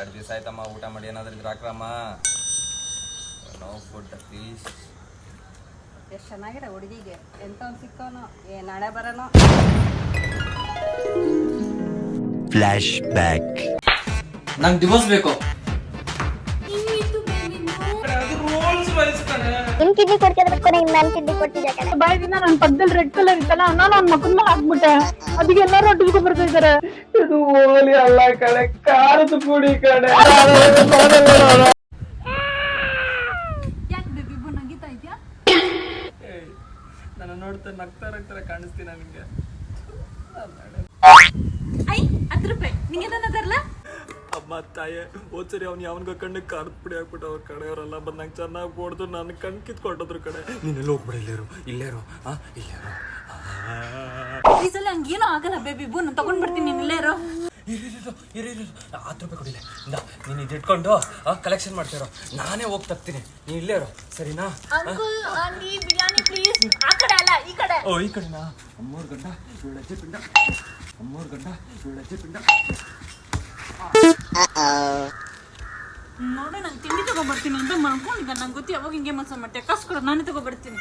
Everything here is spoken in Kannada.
2 ದಿವಸ ಆಯ್ತಮ್ಮ ಊಟ ಮಾಡಿ ಏನಾದ್ರೂ ಇದ್ರೆ ಹಾಕ್ರಮ್ಮ. No food please. ಎಷ್ಟು ಚೆನ್ನಾಗಿದೆ ಹುಡುಗಿಗೆ, ಎಂಥವ್ನು ಸಿಕ್ಕವನು, ನಾಳೆ ಬರೋನು. Flashback. ನಂಗೆ ಡಿವೋರ್ಸ್ ಬೇಕು. ನಿನ್ ಕಿಡ್ನಿ ಕೊಡ್ತಿದ್ರೆ ಬಿಟ್ಕೊಂಡು ನನ್ ಕಿಡ್ನಿ ಕೊಡ್ತಿದ್ದೆ ಕಣೆ. ಬಾಯ್ದಿನ ನನ್ ಪಕ್ಕದಲ್ಲಿ ರೆಡ್ ಕಲರ್ ಇತ್ತಲ್ಲ, ನಾನು ನನ್ನ ಮಕ್ಕಳ ಮೇಲೆ ಹಾಕ್ಬಿಟ್ಟೆ. ಅದಕ್ಕೆ ಎಲ್ಲರೂ ಒಟ್ಟಿಗೆ ಬರ್ತಾ ಇದಾರೆ. ಇದು ಓಲಿ ಅಲ್ಲ ಕಡೆ, ಖಾರದ ಪುಡಿ ಕಡೆ. ಯಾಕೆ ಬೇಬಿ ನಗಿತಾ ಇದ್ಯಾ? ನನ್ನ ನೋಡ್ತಾ ನಗ್ತಾ ಕಾಣಿಸ್ತೀನಿ ನಿಮ್ಗೆ. ಐ 10 ರೂಪಾಯಿ ನಿಂಗೆ ತರಲ್ಲ. ಅಮ್ಮ ತಾಯೇ, ಹೋದ್ಸರಿ ಅವ್ನು ಯಾವನ್ಗ ಕಣ್ಣಿಗೆ ಖಾರದ ಪುಡಿ ಹಾಕ್ಬಿಟ್ಟು ಅವ್ರ ಕಡೆಯವರೆಲ್ಲ ಬಂದಂಗೆ ಚೆನ್ನಾಗಿ ಹೊಡೆದು ನನ್ನ ಕಣ್ ಕಿತ್ಕೊಟ್ಟೋದ್ರ ಕಡೆ. ನೀನೆಲ್ಲ ಹೋಗ್ಬಿಡ, ಇಲ್ಲೇರು ಇಲ್ಲೇರು. ಈ ಸಲ ಹಂಗೇನೋ ಆಗಲ್ಲ ಬೇಬಿ, ನಾನು ತಗೊಂಡ್ ಬರ್ತೀನಿ. ಇಲ್ಲೇರು 10 ರೂಪಾಯಿ ಕೊಡಿಲ್ಲ. ನೀನು ಇದು ಇಟ್ಕೊಂಡು ಕಲೆಕ್ಷನ್ ಮಾಡ್ತಿರೋ, ನಾನೇ ಹೋಗಿ ತರ್ತೀನಿ. ನೀನು ಇಲ್ಲೇ ಇರೋ, ಸರಿನಾ? ಬಿರಿಯಾನಿ ಪ್ಲೀಸ್. ಆ ಕಡೆ ಅಲ್ಲ, ಈ ಕಡೆ. ಓ, ಈ ಕಡೆನಾ? ಅಮ್ಮೋರ್ ಗಂಡ ಇವಳ ಅಜ್ಜೆ ಪಿಂಡ, ಅಮ್ಮೋರ್ ಗಂಡ ಇವಳ ಅಜ್ಜೆ ಪಿಂಡ. ನೋಡು, ನಾನು ತಿಂಡಿ ತಗೊಂಡ್ಬರ್ತೀನಿ ಅಂತ ಮಾಡ್ಕೊಂಡಿದ್ದ. ನಂಗೆ ಗೊತ್ತಿ ಯಾವಾಗ ಹಿಂಗೆ ಮೋಸ ಮಾಡ್ತೆ. ಕಾಸು ಕೊಡು, ನಾನೇ ತಗೊಂಡ್ಬರ್ತೀನಿ.